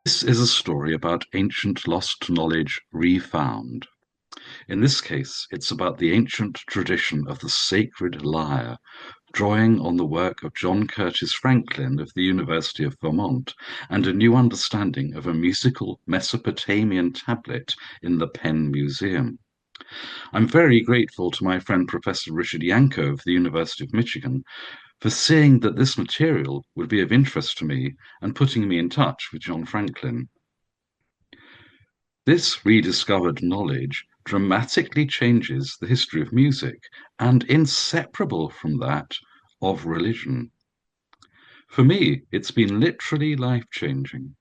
This is a story about ancient lost knowledge refound. In this case, it's about the ancient tradition of the sacred lyre, drawing on the work of John Curtis Franklin of the University of Vermont and a new understanding of a musical Mesopotamian tablet in the Penn Museum. I'm very grateful to my friend Professor Richard Yanko of the University of Michigan for seeing that this material would be of interest to me and putting me in touch with John Franklin. This rediscovered knowledge dramatically changes the history of music and, inseparable from that, of religion. For me, it's been literally life-changing.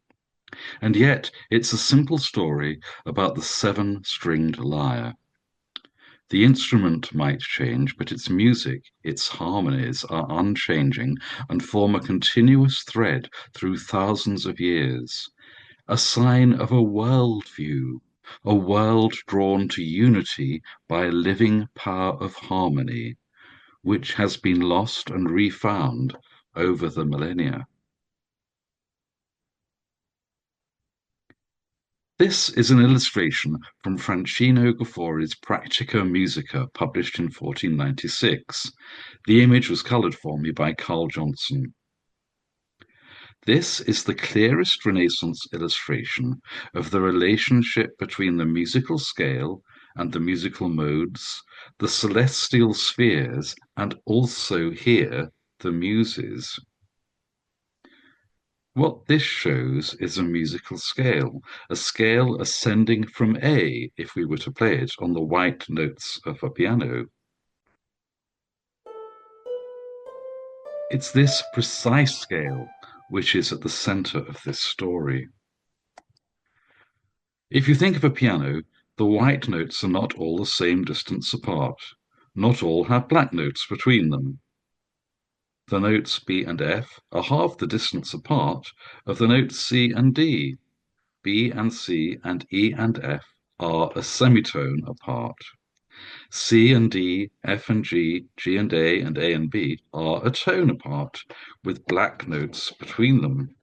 And yet, it's a simple story about the seven-stringed lyre. The instrument might change, but its music, its harmonies are unchanging and form a continuous thread through thousands of years. A sign of a worldview, a world drawn to unity by a living power of harmony, which has been lost and refound over the millennia. This is an illustration from Francesco Gaffori's Practica Musica, published in 1496. The image was coloured for me by Carl Johnson. This is the clearest Renaissance illustration of the relationship between the musical scale and the musical modes, the celestial spheres, and also here the muses. What this shows is a musical scale, a scale ascending from A if we were to play it on the white notes of a piano. It's this precise scale which is at the center of this story. If you think of a piano, the white notes are not all the same distance apart. Not all have black notes between them. The notes B and F are half the distance apart of the notes C and D. B and C and E and F are a semitone apart. C and D, F and G, G and A and B are a tone apart, with black notes between them.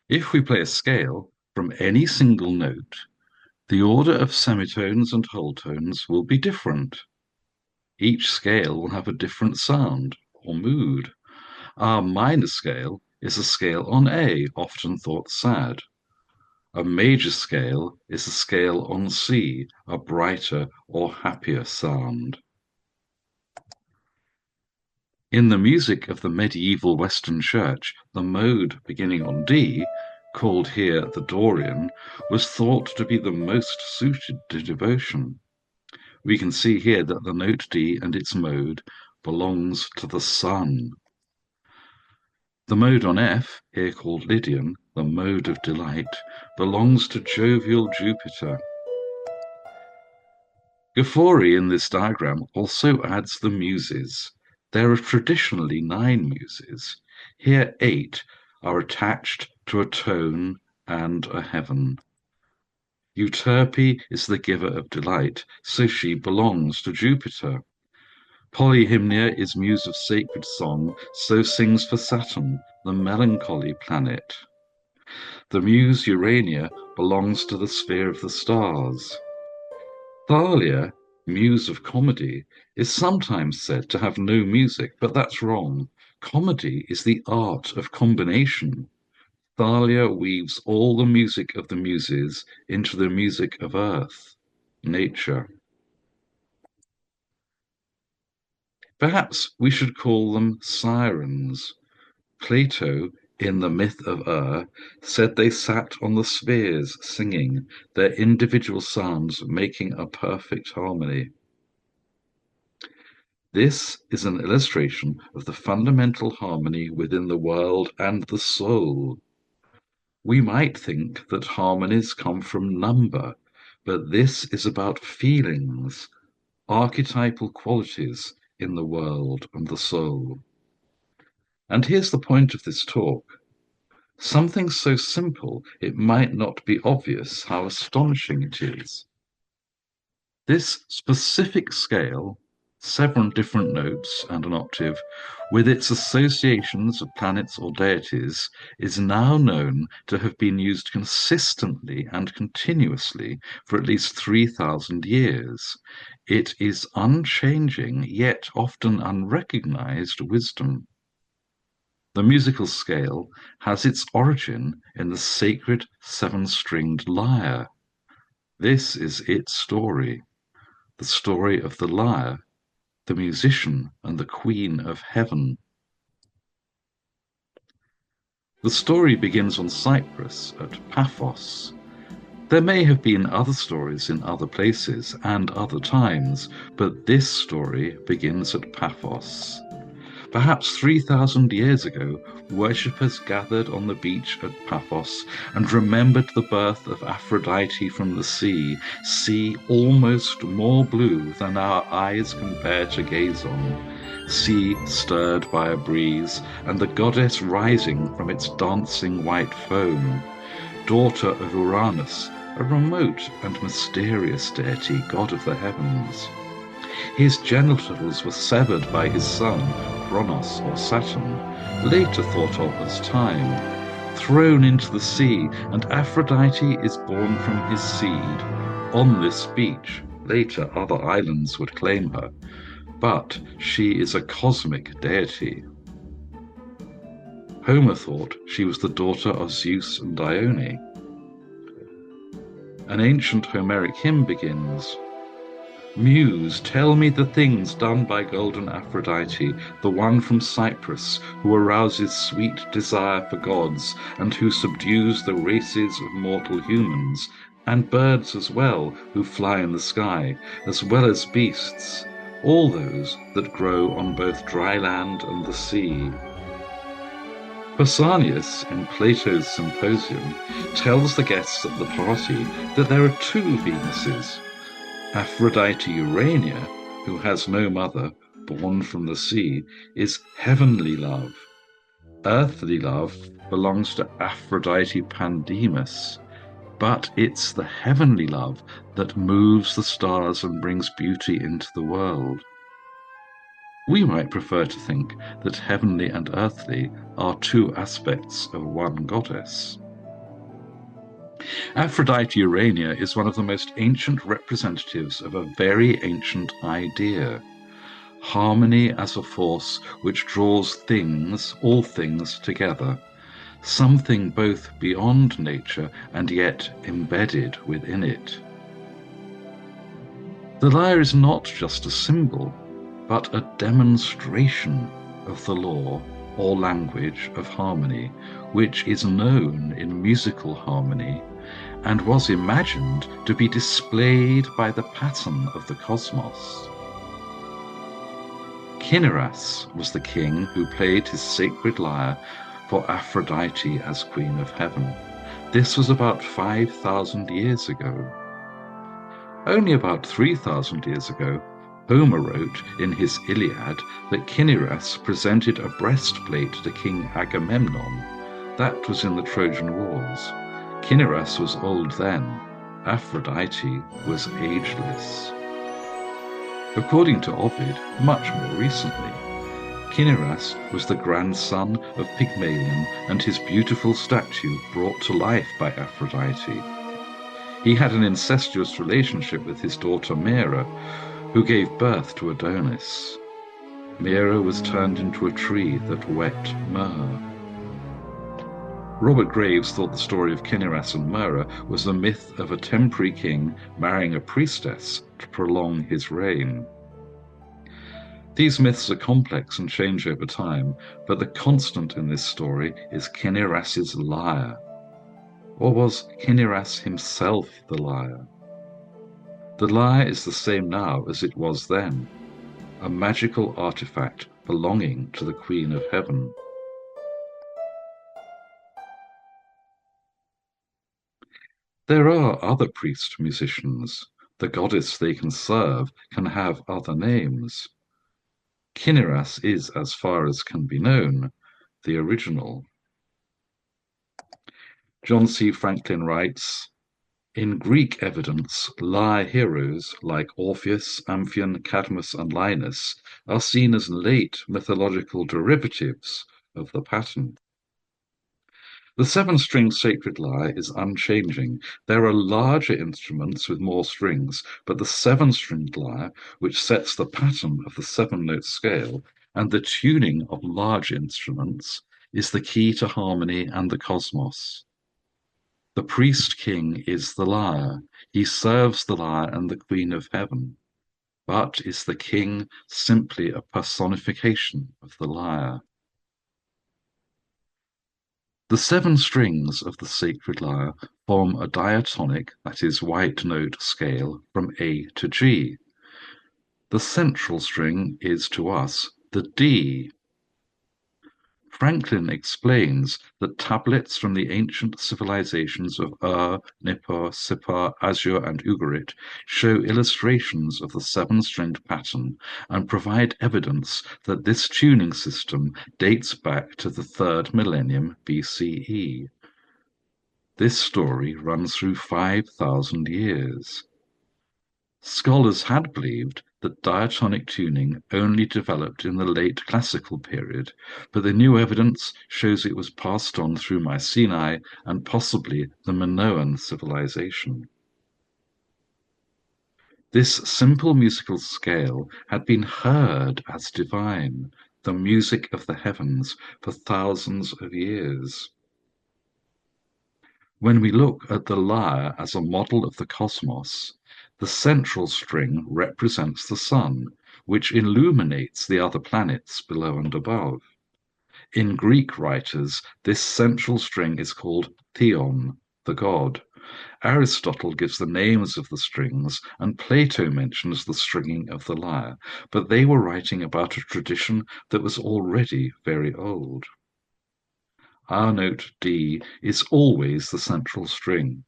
If we play a scale from any single note, the order of semitones and whole tones will be different. Each scale will have a different sound or mood. Our minor scale is a scale on A, often thought sad. A major scale is a scale on C, a brighter or happier sound. In the music of the medieval Western Church, the mode beginning on D, called here the Dorian, was thought to be the most suited to devotion. We can see here that the note D and its mode belongs to the sun. The mode on F, here called Lydian, the mode of delight, belongs to jovial Jupiter. Gaffori in this diagram also adds the muses. There are traditionally 9 muses. Here 8 are attached to a tone and a heaven. Euterpe is the giver of delight, so she belongs to Jupiter. Polyhymnia is muse of sacred song, so sings for Saturn, the melancholy planet. The muse Urania belongs to the sphere of the stars. Thalia, muse of comedy, is sometimes said to have no music, but that's wrong. Comedy is the art of combination. Thalia weaves all the music of the muses into the music of earth, nature. Perhaps we should call them sirens. Plato, in the myth of said they sat on the spheres singing, their individual sounds making a perfect harmony. This is an illustration of the fundamental harmony within the world and the soul. We might think that harmonies come from number, but this is about feelings, archetypal qualities in the world and the soul. And here's the point of this talk. Something so simple it might not be obvious how astonishing it is. This specific scale, 7 different notes and an octave, with its associations of planets or deities, is now known to have been used consistently and continuously for at least 3,000 years. It is unchanging, yet often unrecognized wisdom. The musical scale has its origin in the sacred 7-stringed lyre. This is its story, the story of the lyre, the musician and the Queen of Heaven. The story begins on Cyprus at Paphos. There may have been other stories in other places and other times, but this story begins at Paphos. Perhaps 3,000 years ago, worshippers gathered on the beach at Paphos and remembered the birth of Aphrodite from the sea almost more blue than our eyes can bear to gaze on, sea stirred by a breeze, and the goddess rising from its dancing white foam, daughter of Uranus, a remote and mysterious deity, god of the heavens. His genitals were severed by his son, Kronos or Saturn, later thought of as Time, thrown into the sea, and Aphrodite is born from his seed. On this beach, later other islands would claim her, but she is a cosmic deity. Homer thought she was the daughter of Zeus and Dione. An ancient Homeric hymn begins, "Muse, tell me the things done by golden Aphrodite, the one from Cyprus, who arouses sweet desire for gods, and who subdues the races of mortal humans, and birds as well, who fly in the sky, as well as beasts, all those that grow on both dry land and the sea." Pausanias, in Plato's Symposium, tells the guests at the party that there are 2 Venuses, Aphrodite Urania, who has no mother, born from the sea, is heavenly love. Earthly love belongs to Aphrodite Pandemus, but it's the heavenly love that moves the stars and brings beauty into the world. We might prefer to think that heavenly and earthly are 2 aspects of one goddess. Aphrodite Urania is one of the most ancient representatives of a very ancient idea, harmony as a force which draws things, all things, together, something both beyond nature and yet embedded within it. The lyre is not just a symbol, but a demonstration of the law or language of harmony, which is known in musical harmony and was imagined to be displayed by the pattern of the cosmos. Cinyras was the king who played his sacred lyre for Aphrodite as Queen of Heaven. This was about 5,000 years ago. Only about 3,000 years ago, Homer wrote in his Iliad that Cinyras presented a breastplate to King Agamemnon. That was in the Trojan Wars. Cinyras was old then. Aphrodite was ageless. According to Ovid, much more recently, Cinyras was the grandson of Pygmalion and his beautiful statue brought to life by Aphrodite. He had an incestuous relationship with his daughter Mera, who gave birth to Adonis. Mera was turned into a tree that wept myrrh. Robert Graves thought the story of Cinyras and Myrrha was the myth of a temporary king marrying a priestess to prolong his reign. These myths are complex and change over time, but the constant in this story is Cinyras's lyre. Or was Cinyras himself the lyre? The lyre is the same now as it was then, a magical artifact belonging to the Queen of Heaven. There are other priest-musicians. The goddess they can serve can have other names. Cinyras is, as far as can be known, the original. John C. Franklin writes, In Greek evidence, Lyre heroes like Orpheus, Amphion, Cadmus, and Linus are seen as late mythological derivatives of the pattern. The seven-string sacred lyre is unchanging. There are larger instruments with more strings, but the seven-stringed lyre, which sets the pattern of the seven-note scale, and the tuning of large instruments, is the key to harmony and the cosmos. The priest-king is the lyre. He serves the lyre and the Queen of Heaven. But is the king simply a personification of the lyre? The seven strings of the sacred lyre form a diatonic, that is, white note scale from A to G. The central string is to us the D. Franklin explains that tablets from the ancient civilizations of Ur, Nippur, Sippar, Assur, and Ugarit show illustrations of the seven-stringed pattern and provide evidence that this tuning system dates back to the 3rd millennium BCE. This story runs through 5,000 years. Scholars had believed that diatonic tuning only developed in the late classical period, but the new evidence shows it was passed on through Mycenae and possibly the Minoan civilization. This simple musical scale had been heard as divine, the music of the heavens, for thousands of years. When we look at the lyre as a model of the cosmos, the central string represents the sun, which illuminates the other planets below and above. In Greek writers, this central string is called Theon, the god. Aristotle gives the names of the strings, and Plato mentions the stringing of the lyre, but they were writing about a tradition that was already very old. Our note D is always the central string.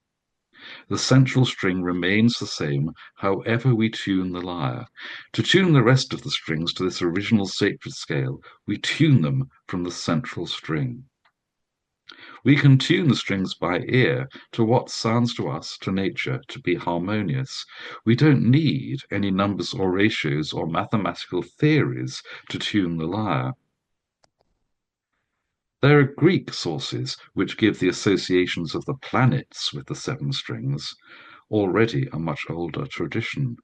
The central string remains the same however we tune the lyre. To tune the rest of the strings to this original sacred scale, we tune them from the central string. We can tune the strings by ear to what sounds to us, to nature, to be harmonious. We don't need any numbers or ratios or mathematical theories to tune the lyre. There are Greek sources which give the associations of the planets with the seven strings, already a much older tradition.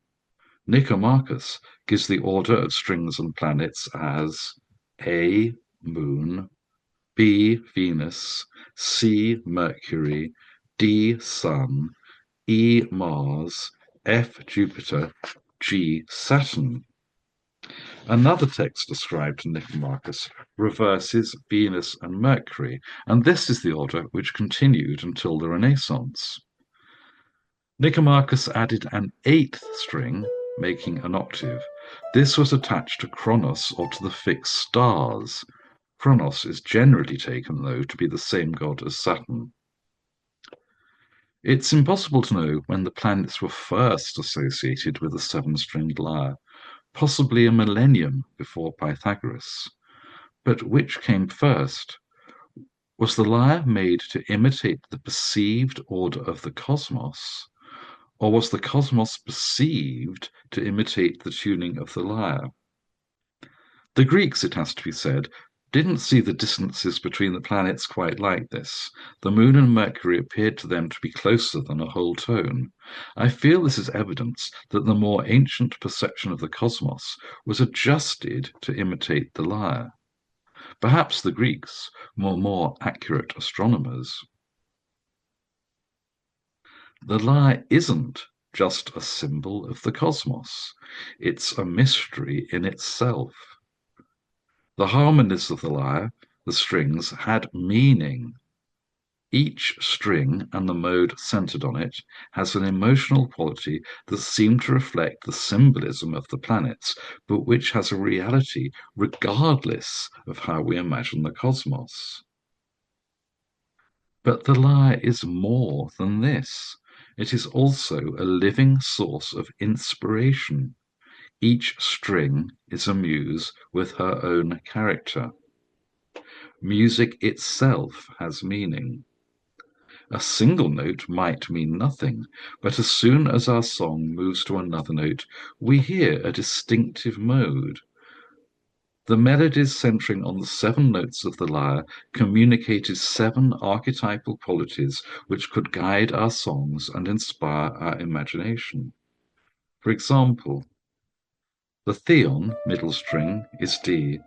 Nicomachus gives the order of strings and planets as A. Moon, B. Venus, C. Mercury, D. Sun, E. Mars, F. Jupiter, G. Saturn. Another text ascribed to Nicomachus reverses Venus and Mercury, and this is the order which continued until the Renaissance. Nicomachus added an eighth string, making an octave. This was attached to Kronos, or to the fixed stars. Kronos is generally taken, though, to be the same god as Saturn. It's impossible to know when the planets were first associated with the seven-stringed lyre, possibly a millennium before Pythagoras. But which came first? Was the lyre made to imitate the perceived order of the cosmos, or was the cosmos perceived to imitate the tuning of the lyre? The Greeks, it has to be said, didn't see the distances between the planets quite like this. The Moon and Mercury appeared to them to be closer than a whole tone. I feel this is evidence that the more ancient perception of the cosmos was adjusted to imitate the lyre. Perhaps the Greeks were more accurate astronomers. The lyre isn't just a symbol of the cosmos. It's a mystery in itself. The harmonies of the lyre, the strings, had meaning. Each string and the mode centered on it has an emotional quality that seems to reflect the symbolism of the planets, but which has a reality regardless of how we imagine the cosmos. But the lyre is more than this. It is also a living source of inspiration. Each string is a muse with her own character. Music itself has meaning. A single note might mean nothing, but as soon as our song moves to another note, we hear a distinctive mode. The melodies centering on the seven notes of the lyre communicated seven archetypal qualities which could guide our songs and inspire our imagination. For example, the theon, middle string, is D,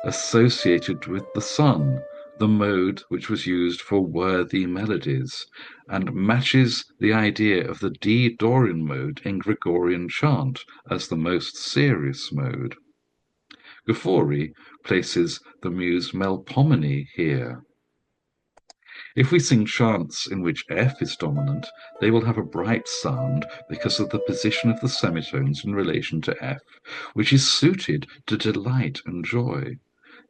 associated with the sun, the mode which was used for worthy melodies, and matches the idea of the D Dorian mode in Gregorian chant as the most serious mode. Gofori places the muse Melpomene here. If we sing chants in which F is dominant, they will have a bright sound because of the position of the semitones in relation to F, which is suited to delight and joy.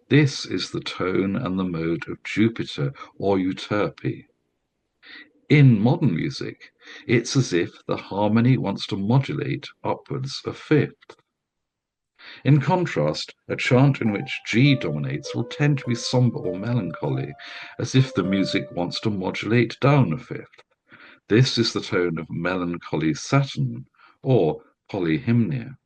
This is the tone and the mode of Jupiter or Euterpe. In modern music, it's as if the harmony wants to modulate upwards a fifth. In contrast, a chant in which G dominates will tend to be sombre or melancholy, as if the music wants to modulate down a fifth. This is the tone of melancholy Saturn or polyhymnia.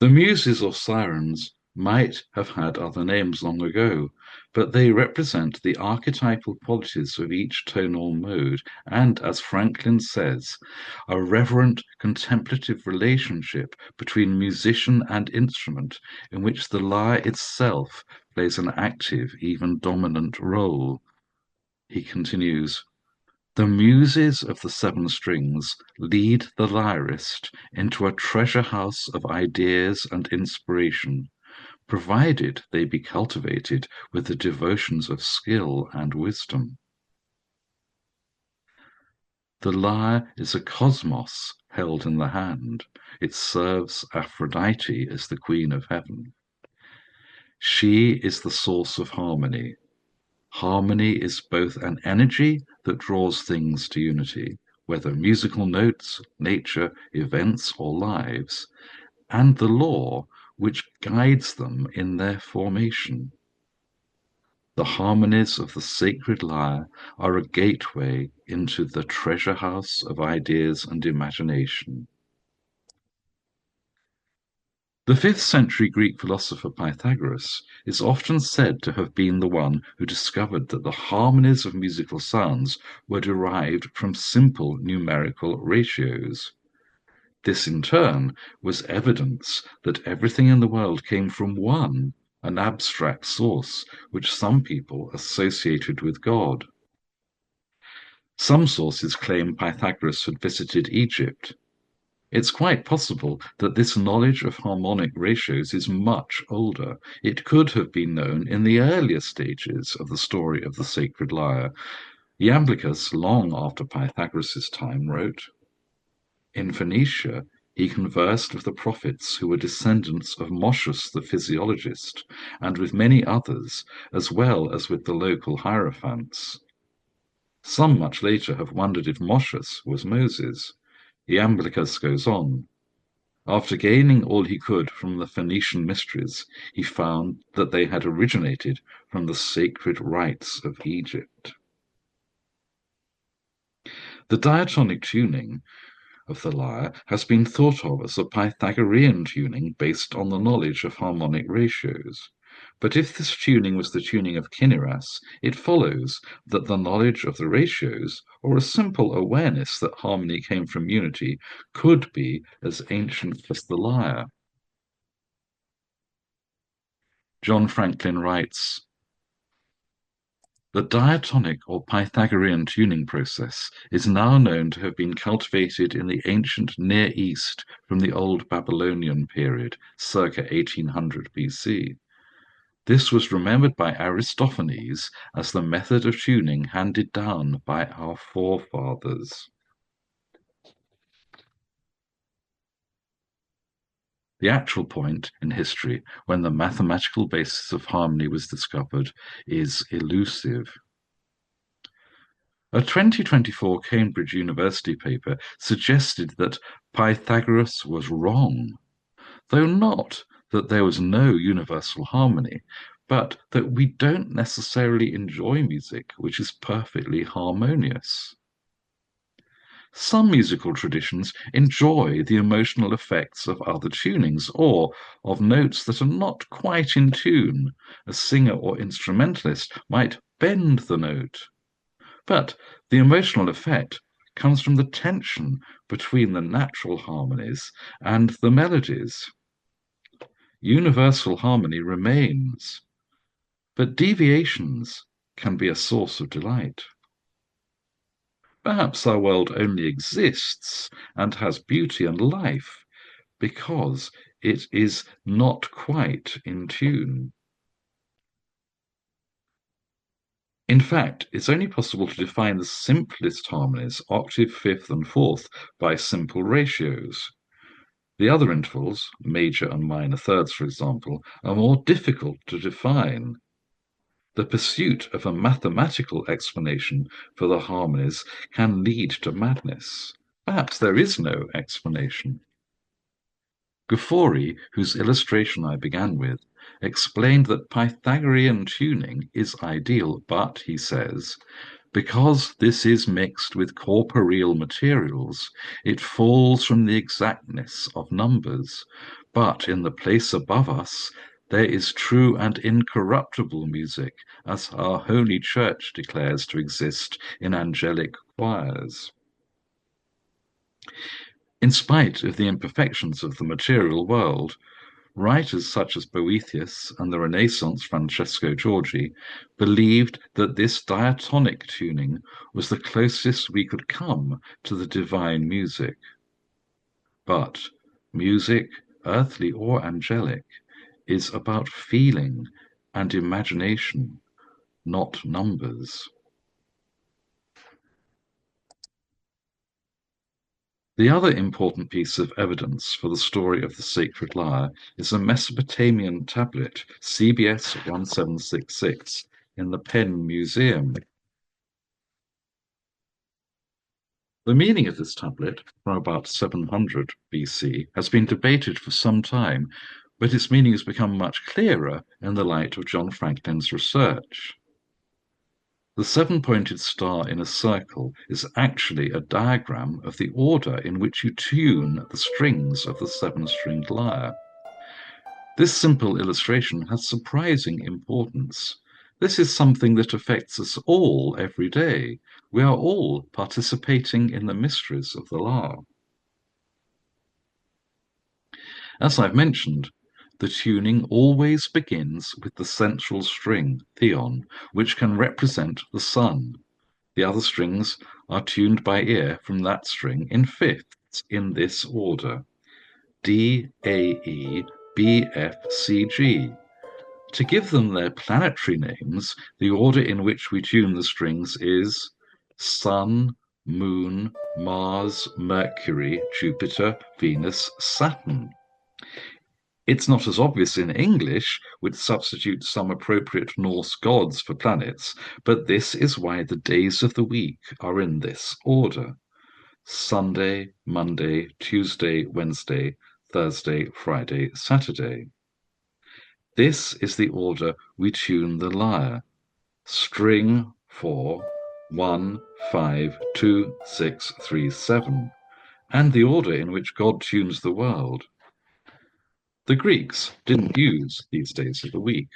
The Muses or Sirens might have had other names long ago, but they represent the archetypal qualities of each tonal mode and, as Franklin says, a reverent contemplative relationship between musician and instrument in which the lyre itself plays an active, even dominant role. He continues, the muses of the seven strings lead the lyrist into a treasure house of ideas and inspiration, provided they be cultivated with the devotions of skill and wisdom. The lyre is a cosmos held in the hand. It serves Aphrodite as the queen of heaven. She is the source of harmony. Harmony is both an energy that draws things to unity, whether musical notes, nature, events, or lives, and the law which guides them in their formation. The harmonies of the sacred lyre are a gateway into the treasure house of ideas and imagination. The 5th-century Greek philosopher Pythagoras is often said to have been the one who discovered that the harmonies of musical sounds were derived from simple numerical ratios. This in turn was evidence that everything in the world came from one, an abstract source, which some people associated with God. Some sources claim Pythagoras had visited Egypt. It's quite possible that this knowledge of harmonic ratios is much older. It could have been known in the earlier stages of the story of the sacred lyre. Iamblichus, long after Pythagoras' time, wrote, in Phoenicia, he conversed with the prophets who were descendants of Moschus the physiologist, and with many others, as well as with the local hierophants. Some much later have wondered if Moschus was Moses. Iamblichus goes on. After gaining all he could from the Phoenician mysteries, he found that they had originated from the sacred rites of Egypt. The diatonic tuning of the lyre has been thought of as a Pythagorean tuning based on the knowledge of harmonic ratios. But if this tuning was the tuning of Cinyras, it follows that the knowledge of the ratios, or a simple awareness that harmony came from unity, could be as ancient as the lyre. John Franklin writes, the diatonic or Pythagorean tuning process is now known to have been cultivated in the ancient Near East from the Old Babylonian period, circa 1800 BC. This was remembered by Aristophanes as the method of tuning handed down by our forefathers. The actual point in history when the mathematical basis of harmony was discovered is elusive. A 2024 Cambridge University paper suggested that Pythagoras was wrong, though not that there was no universal harmony, but that we don't necessarily enjoy music which is perfectly harmonious. Some musical traditions enjoy the emotional effects of other tunings or of notes that are not quite in tune. A singer or instrumentalist might bend the note, but the emotional effect comes from the tension between the natural harmonies and the melodies. Universal harmony remains, but deviations can be a source of delight. Perhaps our world only exists and has beauty and life because it is not quite in tune. In fact, it's only possible to define the simplest harmonies, octave, fifth, and fourth, by simple ratios. The other intervals, major and minor thirds, for example, are more difficult to define. The pursuit of a mathematical explanation for the harmonies can lead to madness. Perhaps there is no explanation. Gufori, whose illustration I began with, explained that Pythagorean tuning is ideal, but, he says, because this is mixed with corporeal materials, it falls from the exactness of numbers. But in the place above us, there is true and incorruptible music, as our Holy Church declares to exist in angelic choirs. In spite of the imperfections of the material world, writers such as Boethius and the Renaissance Francesco Giorgi believed that this diatonic tuning was the closest we could come to the divine music. But music, earthly or angelic, is about feeling and imagination, not numbers. The other important piece of evidence for the story of the sacred lyre is a Mesopotamian tablet, CBS 1766, in the Penn Museum. The meaning of this tablet, from about 700 BC, has been debated for some time, but its meaning has become much clearer in the light of John Franklin's research. The seven-pointed star in a circle is actually a diagram of the order in which you tune the strings of the seven-stringed lyre. This simple illustration has surprising importance. This is something that affects us all every day. We are all participating in the mysteries of the lyre. As I've mentioned, the tuning always begins with the central string, theon, which can represent the sun. The other strings are tuned by ear from that string in fifths in this order: D, A, E, B, F, C, G. To give them their planetary names, the order in which we tune the strings is Sun, Moon, Mars, Mercury, Jupiter, Venus, Saturn. It's not as obvious in English, which substitutes some appropriate Norse gods for planets, but this is why the days of the week are in this order: Sunday, Monday, Tuesday, Wednesday, Thursday, Friday, Saturday. This is the order we tune the lyre. String 4, 1, 5, 2, 6, 3, 7, and the order in which God tunes the world. The Greeks didn't use these days of the week.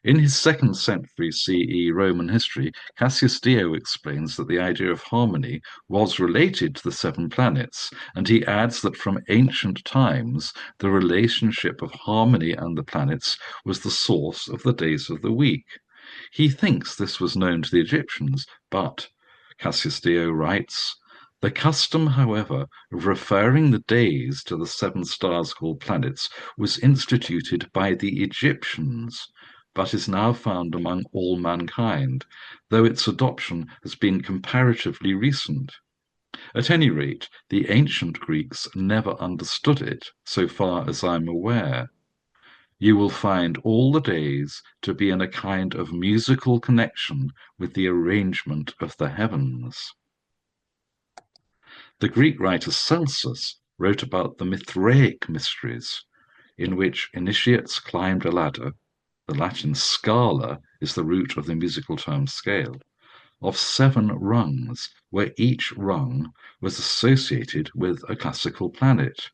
In his 2nd century CE Roman history, Cassius Dio explains that the idea of harmony was related to the 7 planets, and he adds that from ancient times the relationship of harmony and the planets was the source of the days of the week. He thinks this was known to the Egyptians, but, Cassius Dio writes, the custom, however, of referring the days to the 7 stars called planets was instituted by the Egyptians, but is now found among all mankind, though its adoption has been comparatively recent. At any rate, the ancient Greeks never understood it, so far as I'm aware. You will find all the days to be in a kind of musical connection with the arrangement of the heavens. The Greek writer Celsus wrote about the Mithraic mysteries. in which initiates climbed a ladder, the Latin scala is the root of the musical term scale, of 7 rungs, where each rung was associated with a classical planet.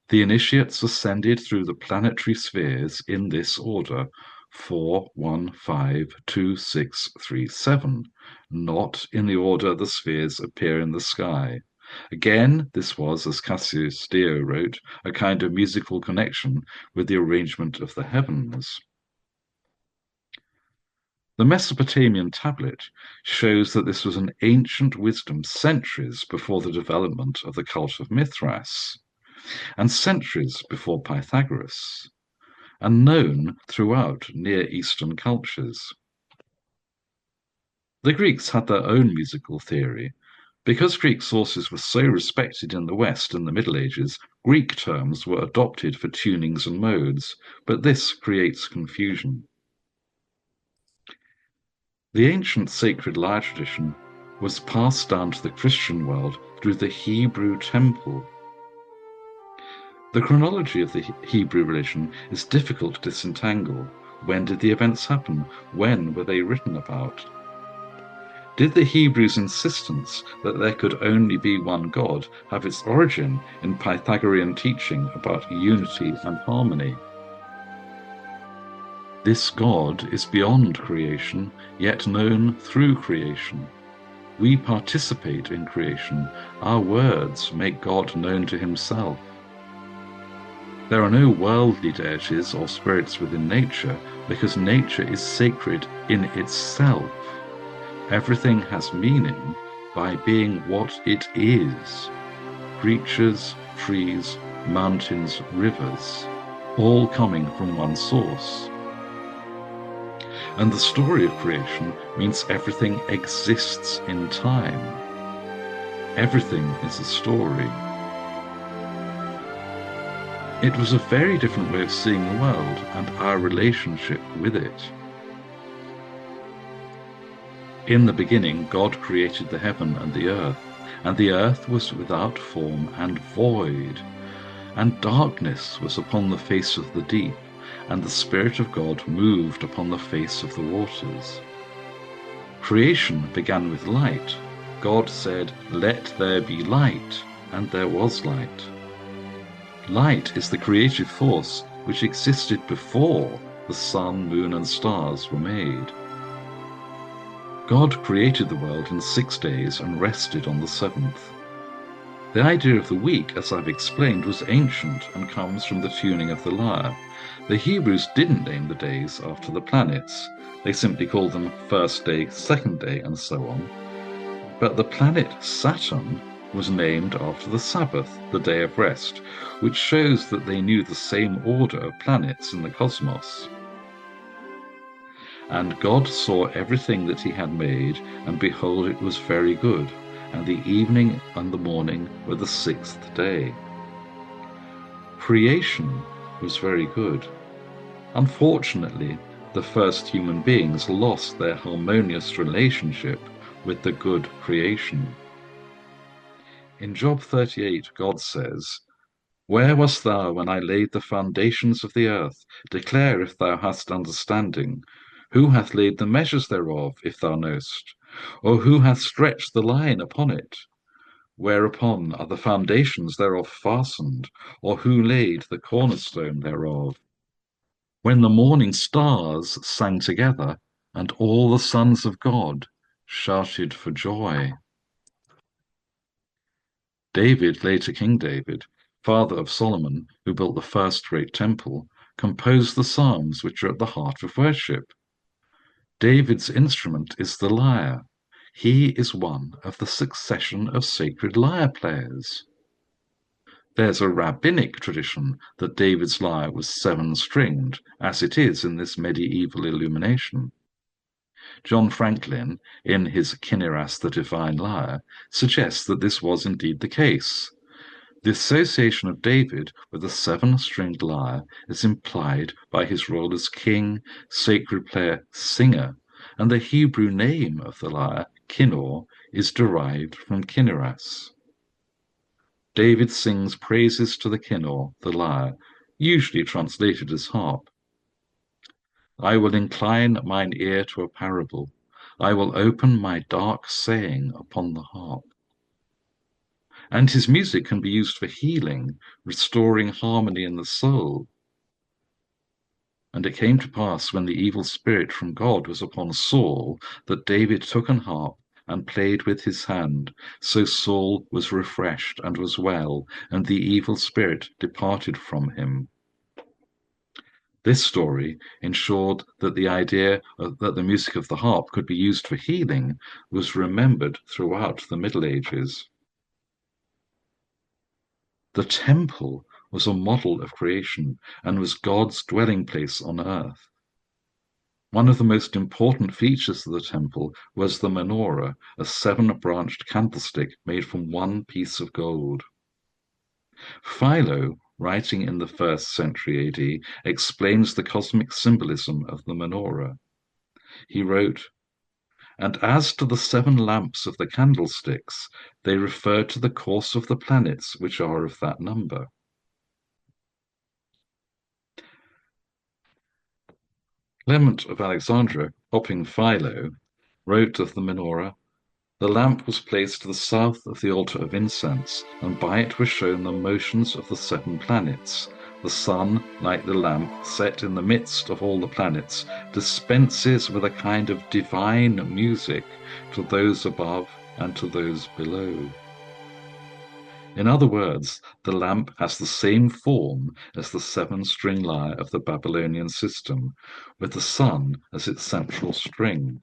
The initiates ascended through the planetary spheres in this order: 4, 1, 5, 2, 6, 3, 7, not in the order the spheres appear in the sky. Again, this was, as Cassius Dio wrote, a kind of musical connection with the arrangement of the heavens. The Mesopotamian tablet shows that this was an ancient wisdom centuries before the development of the cult of Mithras, and centuries before Pythagoras, and known throughout Near Eastern cultures. The Greeks had their own musical theory. Because Greek sources were so respected in the West in the Middle Ages, Greek terms were adopted for tunings and modes, but this creates confusion. The ancient sacred lyre tradition was passed down to the Christian world through the Hebrew temple. The chronology of the Hebrew religion is difficult to disentangle. When did the events happen? When were they written about? Did the Hebrews' insistence that there could only be one God have its origin in Pythagorean teaching about unity and harmony? This God is beyond creation, yet known through creation. We participate in creation. Our words make God known to himself. There are no worldly deities or spirits within nature, because nature is sacred in itself. Everything has meaning by being what it is. Creatures, trees, mountains, rivers, all coming from one source. And the story of creation means everything exists in time. Everything is a story. It was a very different way of seeing the world and our relationship with it. In the beginning, God created the heaven and the earth was without form and void, and darkness was upon the face of the deep, and the Spirit of God moved upon the face of the waters. Creation began with light. God said, "Let there be light," and there was light. Light is the creative force which existed before the sun, moon, and stars were made. God created the world in 6 days and rested on the 7th. The idea of the week, as I've explained, was ancient and comes from the tuning of the lyre. The Hebrews didn't name the days after the planets. They simply called them first day, second day, and so on. But the planet Saturn was named after the Sabbath, the day of rest, which shows that they knew the same order of planets in the cosmos. And God saw everything that he had made, and behold, it was very good. And the evening and the morning were the 6th day. Creation was very good. Unfortunately, the first human beings lost their harmonious relationship with the good creation. In Job 38, God says, "Where wast thou when I laid the foundations of the earth? Declare if thou hast understanding. Who hath laid the measures thereof, if thou knowest? Or who hath stretched the line upon it? Whereupon are the foundations thereof fastened? Or who laid the cornerstone thereof?" When the morning stars sang together, and all the sons of God shouted for joy. David, later King David, father of Solomon, who built the first great temple, composed the Psalms, which are at the heart of worship. David's instrument is the lyre. He is one of the succession of sacred lyre players. There's a rabbinic tradition that David's lyre was 7-stringed, as it is in this medieval illumination. John Franklin, in his Kinniras, the Divine Lyre, suggests that this was indeed the case. The association of David with the 7-stringed lyre is implied by his role as king, sacred player, singer, and the Hebrew name of the lyre, Kinnor, is derived from Kinniras. David sings praises to the Kinnor, the lyre, usually translated as harp. I will incline mine ear to a parable. I will open my dark saying upon the harp. And his music can be used for healing, restoring harmony in the soul. And it came to pass, when the evil spirit from God was upon Saul, that David took an harp and played with his hand. So Saul was refreshed and was well, and the evil spirit departed from him. This story ensured that the idea that the music of the harp could be used for healing was remembered throughout the Middle Ages. The temple was a model of creation and was God's dwelling place on earth. One of the most important features of the temple was the menorah, a seven-branched candlestick made from one piece of gold. Philo, writing in the 1st century AD, explains the cosmic symbolism of the menorah. He wrote, "And as to the seven lamps of the candlesticks, they refer to the course of the planets which are of that number." Clement of Alexandria, copying Philo, wrote of the menorah, "The lamp was placed to the south of the altar of incense, and by it were shown the motions of the seven planets. The sun, like the lamp, set in the midst of all the planets, dispenses with a kind of divine music to those above and to those below." In other words, the lamp has the same form as the seven-string lyre of the Babylonian system, with the sun as its central string.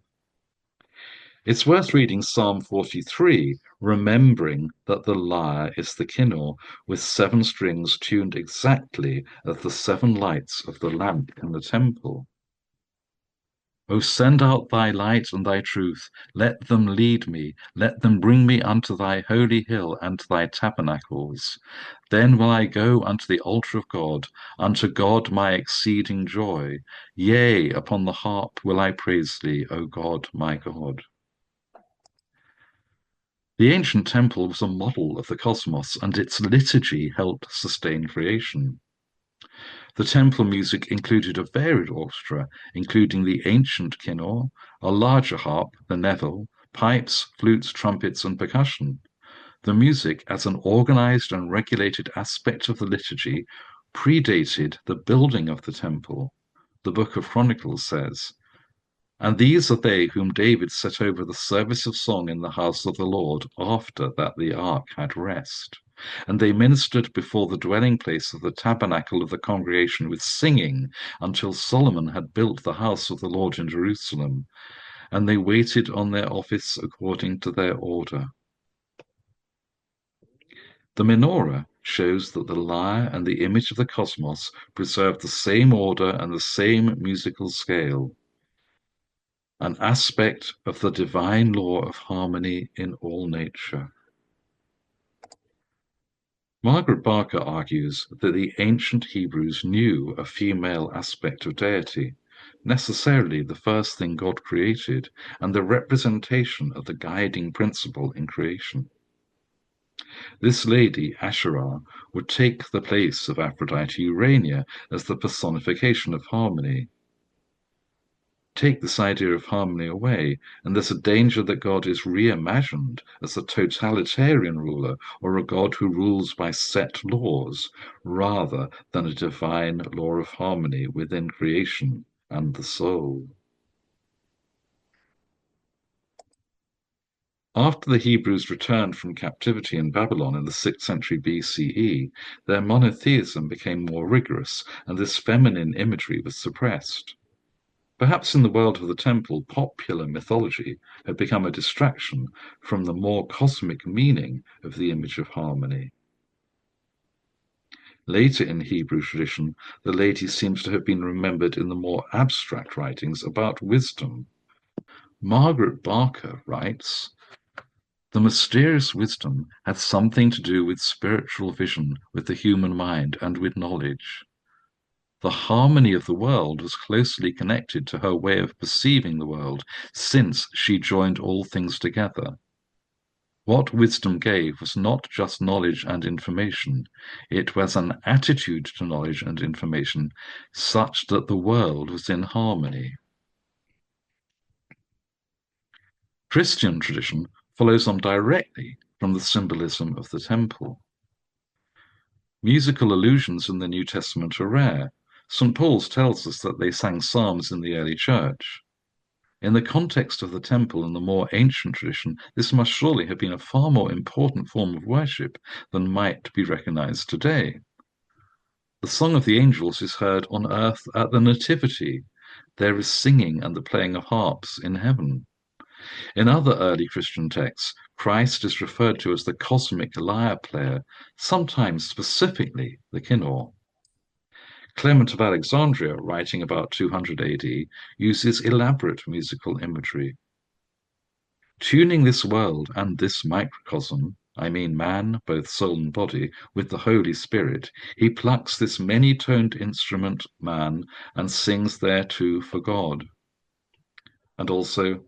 It's worth reading Psalm 43, remembering that the lyre is the kinnor, with seven strings tuned exactly as the seven lights of the lamp in the temple. O send out thy light and thy truth, let them lead me, let them bring me unto thy holy hill and to thy tabernacles. Then will I go unto the altar of God, unto God my exceeding joy. Yea, upon the harp will I praise thee, O God, my God. The ancient temple was a model of the cosmos, and its liturgy helped sustain creation. The temple music included a varied orchestra, including the ancient kinnor, a larger harp, the neville, pipes, flutes, trumpets, and percussion. The music, as an organized and regulated aspect of the liturgy, predated the building of the temple. The Book of Chronicles says, "And these are they whom David set over the service of song in the house of the Lord after that the ark had rest. And they ministered before the dwelling place of the tabernacle of the congregation with singing until Solomon had built the house of the Lord in Jerusalem. And they waited on their office according to their order." The menorah shows that the lyre and the image of the cosmos preserve the same order and the same musical scale, an aspect of the divine law of harmony in all nature. Margaret Barker argues that the ancient Hebrews knew a female aspect of deity, necessarily the first thing God created, and the representation of the guiding principle in creation. This lady, Asherah, would take the place of Aphrodite Urania as the personification of harmony. Take this idea of harmony away, and there's a danger that God is reimagined as a totalitarian ruler or a God who rules by set laws rather than a divine law of harmony within creation and the soul. After the Hebrews returned from captivity in Babylon in the 6th century BCE, their monotheism became more rigorous, and this feminine imagery was suppressed. Perhaps in the world of the temple, popular mythology had become a distraction from the more cosmic meaning of the image of harmony. Later in Hebrew tradition, the lady seems to have been remembered in the more abstract writings about wisdom. Margaret Barker writes, "The mysterious wisdom had something to do with spiritual vision, with the human mind, and with knowledge. The harmony of the world was closely connected to her way of perceiving the world, since she joined all things together. What wisdom gave was not just knowledge and information, it was an attitude to knowledge and information such that the world was in harmony. Christian tradition follows on directly from the symbolism of the temple. Musical allusions in the New Testament are rare. St. Paul's tells us that they sang psalms in the early church. In the context of the temple and the more ancient tradition, this must surely have been a far more important form of worship than might be recognized today. The song of the angels is heard on earth at the Nativity. There is singing and the playing of harps in heaven. In other early Christian texts, Christ is referred to as the cosmic lyre player, sometimes specifically the kinnor. Clement of Alexandria, writing about 200 AD, uses elaborate musical imagery. Tuning this world and this microcosm, I mean man, both soul and body, with the Holy Spirit, he plucks this many-toned instrument, man, and sings thereto for God. And also,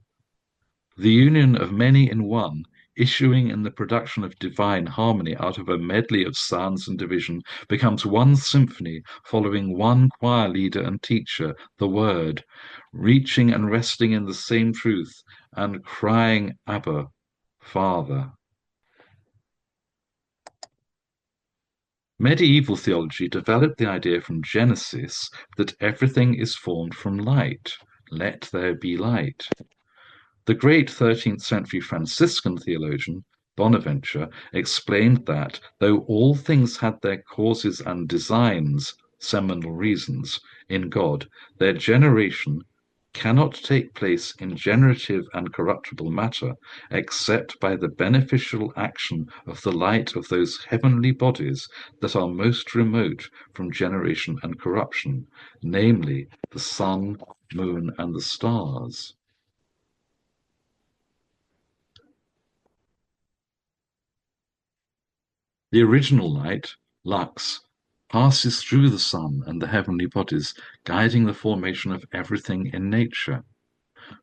the union of many in one, issuing in the production of divine harmony out of a medley of sounds and division, becomes one symphony following one choir leader and teacher, the Word, reaching and resting in the same truth and crying, Abba, Father. Medieval theology developed the idea from Genesis that everything is formed from light. Let there be light. The great 13th century Franciscan theologian, Bonaventure, explained that, though all things had their causes and designs, seminal reasons, in God, their generation cannot take place in generative and corruptible matter except by the beneficial action of the light of those heavenly bodies that are most remote from generation and corruption, namely the sun, moon, and the stars. The original light, lux, passes through the sun and the heavenly bodies, guiding the formation of everything in nature.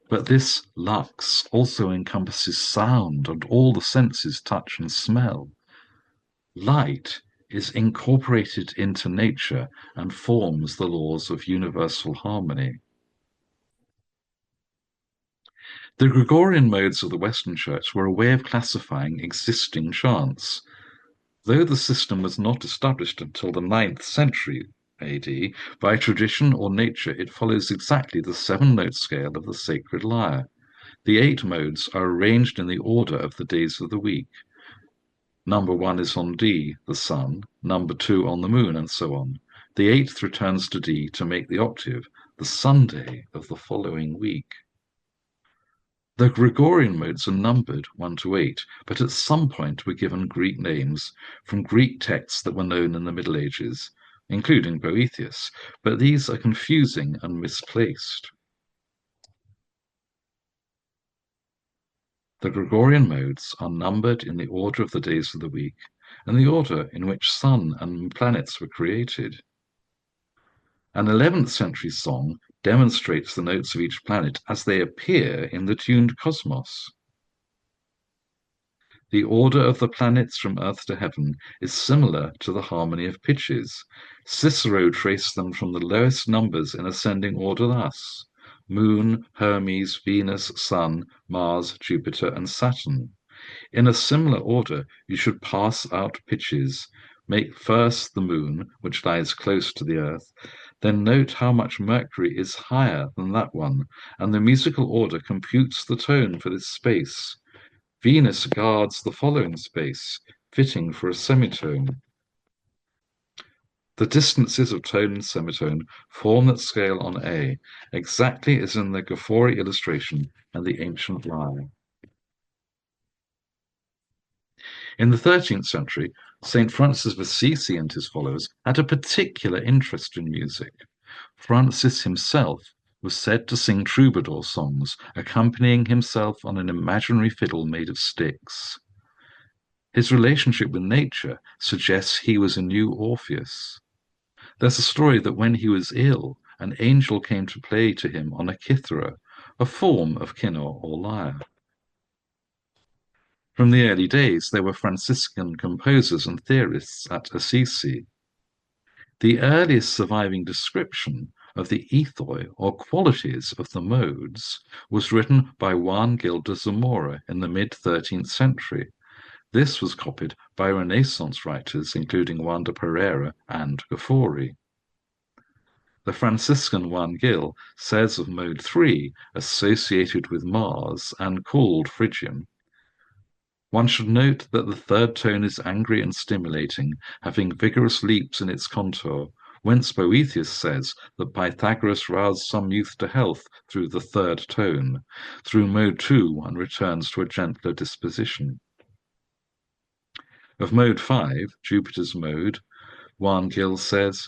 But this lux also encompasses sound and all the senses, touch and smell. Light is incorporated into nature and forms the laws of universal harmony. The Gregorian modes of the Western Church were a way of classifying existing chants. Though the system was not established until the 9th century AD, by tradition or nature it follows exactly the 7-note scale of the sacred lyre. The 8 modes are arranged in the order of the days of the week. Number 1 is on D, the sun, number 2 on the moon, and so on. The 8th returns to D to make the octave, the Sunday of the following week. The Gregorian modes are numbered 1 to 8, but at some point were given Greek names from Greek texts that were known in the Middle Ages, including Boethius, but these are confusing and misplaced. The Gregorian modes are numbered in the order of the days of the week and the order in which sun and planets were created. An 11th century song demonstrates the notes of each planet as they appear in the tuned cosmos. The order of the planets from Earth to heaven is similar to the harmony of pitches. Cicero traced them from the lowest numbers in ascending order thus: Moon, Hermes, Venus, Sun, Mars, Jupiter, and Saturn. In a similar order, you should pass out pitches. Make first the Moon, which lies close to the Earth, then note how much Mercury is higher than that one, and the musical order computes the tone for this space. Venus guards the following space, fitting for a semitone. The distances of tone and semitone form that scale on A, exactly as in the Ghaffori illustration and the ancient lyre. In the 13th century, St. Francis of Assisi and his followers had a particular interest in music. Francis himself was said to sing troubadour songs, accompanying himself on an imaginary fiddle made of sticks. His relationship with nature suggests he was a new Orpheus. There's a story that when he was ill, an angel came to play to him on a kithara, a form of kinnor or lyre. From the early days, there were Franciscan composers and theorists at Assisi. The earliest surviving description of the ethoi, or qualities of the modes, was written by Juan Gil de Zamora in the mid-13th century. This was copied by Renaissance writers including Juan de Pereira and Gafori. The Franciscan Juan Gil says of mode 3, associated with Mars and called Phrygian, one should note that the third tone is angry and stimulating, having vigorous leaps in its contour, whence Boethius says that Pythagoras roused some youth to health through the third tone. Through mode 2 one returns to a gentler disposition. Of mode 5, Jupiter's mode, Juan Gil says,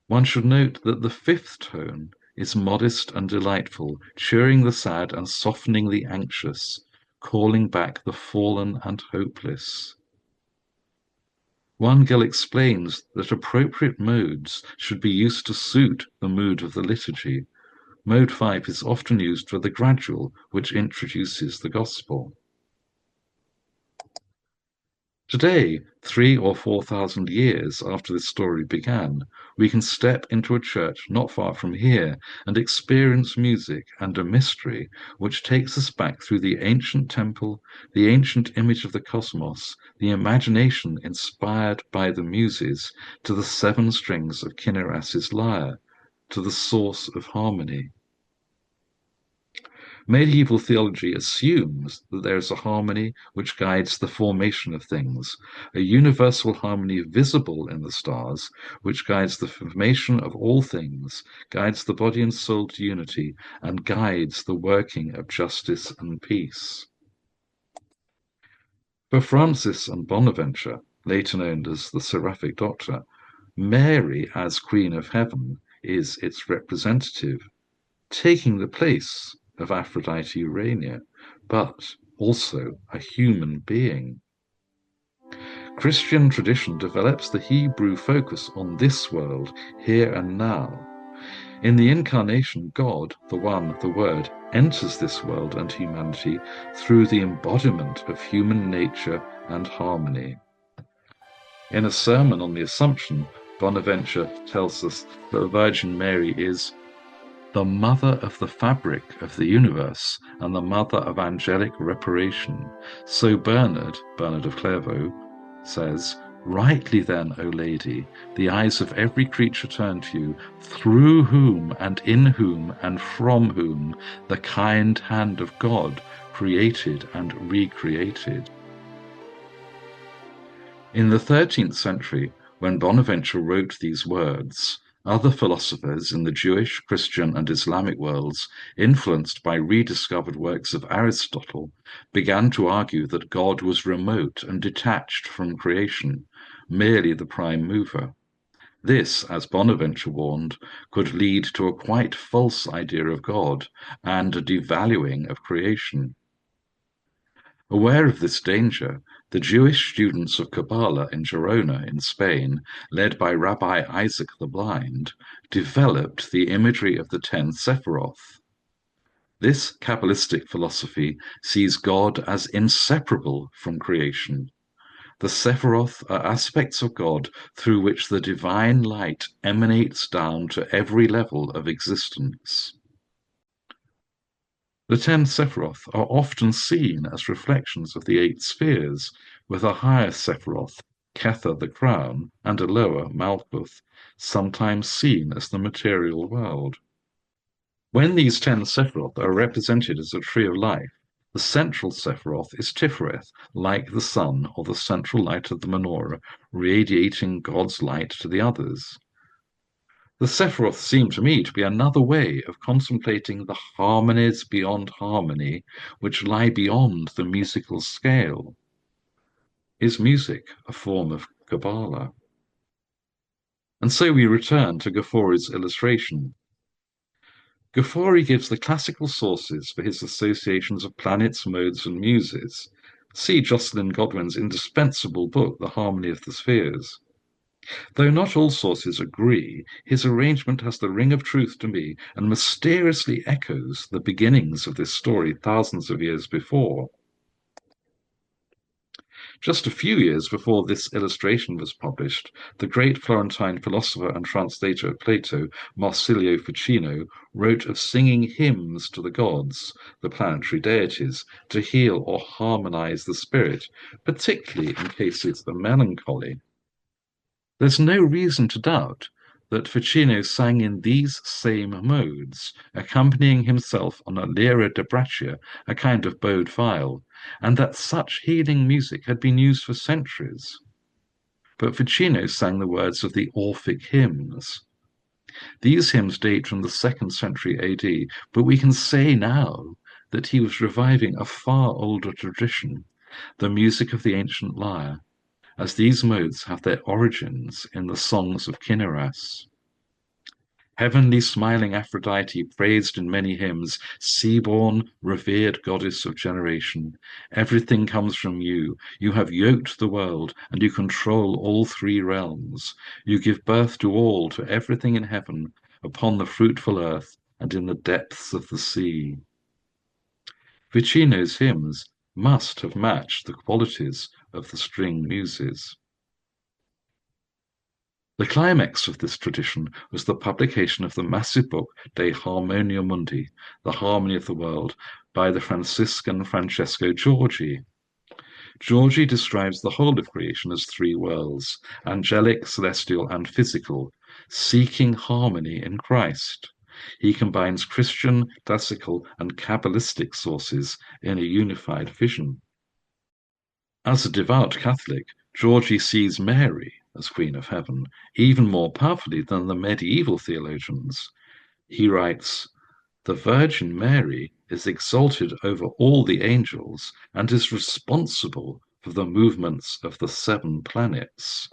one should note that the fifth tone is modest and delightful, cheering the sad and softening the anxious, calling back the fallen and hopeless. Juan Gil explains that appropriate modes should be used to suit the mood of the liturgy. Mode 5 is often used for the gradual, which introduces the gospel. Today, 3,000 or 4,000 years after this story began, we can step into a church not far from here and experience music and a mystery which takes us back through the ancient temple, the ancient image of the cosmos, the imagination inspired by the muses, to the 7 strings of Kinneras's lyre, to the source of harmony. Medieval theology assumes that there is a harmony which guides the formation of things, a universal harmony visible in the stars, which guides the formation of all things, guides the body and soul to unity, and guides the working of justice and peace. For Francis and Bonaventure, later known as the Seraphic Doctor, Mary as Queen of Heaven is its representative, taking the place of Aphrodite Urania, but also a human being. Christian tradition develops the Hebrew focus on this world, here and now. In the Incarnation, God, the One, the Word, enters this world and humanity through the embodiment of human nature and harmony. In a sermon on the Assumption, Bonaventure tells us that the Virgin Mary is the mother of the fabric of the universe and the mother of angelic reparation. So Bernard of Clairvaux, says, rightly then, O Lady, the eyes of every creature turn to you, through whom and in whom and from whom the kind hand of God created and recreated. In the 13th century, when Bonaventure wrote these words, other philosophers in the Jewish, Christian, and Islamic worlds, influenced by rediscovered works of Aristotle, began to argue that God was remote and detached from creation, merely the prime mover. This, as Bonaventure warned, could lead to a quite false idea of God and a devaluing of creation. Aware of this danger, the Jewish students of Kabbalah in Girona in Spain, led by Rabbi Isaac the Blind, developed the imagery of the 10 Sephiroth. This Kabbalistic philosophy sees God as inseparable from creation. The Sephiroth are aspects of God through which the divine light emanates down to every level of existence. The 10 Sephiroth are often seen as reflections of the 8 spheres, with a higher Sephiroth, Kether the crown, and a lower, Malkuth, sometimes seen as the material world. When these 10 Sephiroth are represented as a tree of life, the central Sephiroth is Tifereth, like the sun or the central light of the menorah, radiating God's light to the others. The Sephiroth seem to me to be another way of contemplating the harmonies beyond harmony, which lie beyond the musical scale. Is music a form of Kabbalah? And so we return to Gafori's illustration. Gafori gives the classical sources for his associations of planets, modes, and muses. See Jocelyn Godwin's indispensable book, The Harmony of the Spheres. Though not all sources agree, his arrangement has the ring of truth to me and mysteriously echoes the beginnings of this story thousands of years before. Just a few years before this illustration was published, the great Florentine philosopher and translator of Plato, Marsilio Ficino, wrote of singing hymns to the gods, the planetary deities, to heal or harmonize the spirit, particularly in cases of melancholy. There's no reason to doubt that Ficino sang in these same modes, accompanying himself on a Lyre da Braccia, a kind of bowed viol, and that such healing music had been used for centuries. But Ficino sang the words of the Orphic hymns. These hymns date from the 2nd century AD, but we can say now that he was reviving a far older tradition, the music of the ancient lyre, as these modes have their origins in the songs of Kinniras. Heavenly smiling Aphrodite, praised in many hymns, sea-born, revered goddess of generation, everything comes from you. You have yoked the world, and you control all three realms. You give birth to all, to everything in heaven, upon the fruitful earth, and in the depths of the sea. Ficino's hymns must have matched the qualities of the string muses. The climax of this tradition was the publication of the massive book De Harmonia Mundi, The Harmony of the World, by the Franciscan Francesco Giorgi. Giorgi describes the whole of creation as three worlds, angelic, celestial, and physical, seeking harmony in Christ. He combines Christian, classical, and Kabbalistic sources in a unified vision. As a devout Catholic, Giorgi sees Mary as Queen of Heaven even more powerfully than the medieval theologians. He writes, "The Virgin Mary is exalted over all the angels and is responsible for the movements of the 7 planets."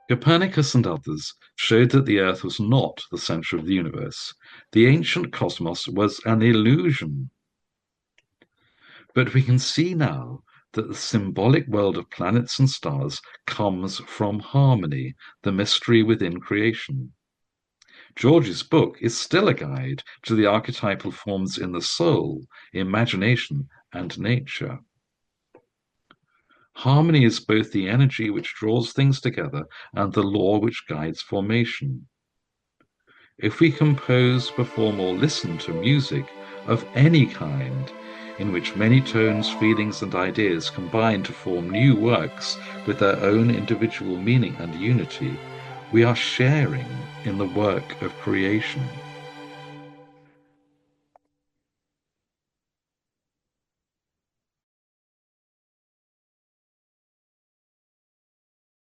Copernicus and others showed that the Earth was not the center of the universe. The ancient cosmos was an illusion. But we can see now that the symbolic world of planets and stars comes from harmony, the mystery within creation. George's book is still a guide to the archetypal forms in the soul, imagination, and nature. Harmony is both the energy which draws things together and the law which guides formation. If we compose, perform, or listen to music of any kind, in which many tones, feelings, and ideas combine to form new works with their own individual meaning and unity, we are sharing in the work of creation.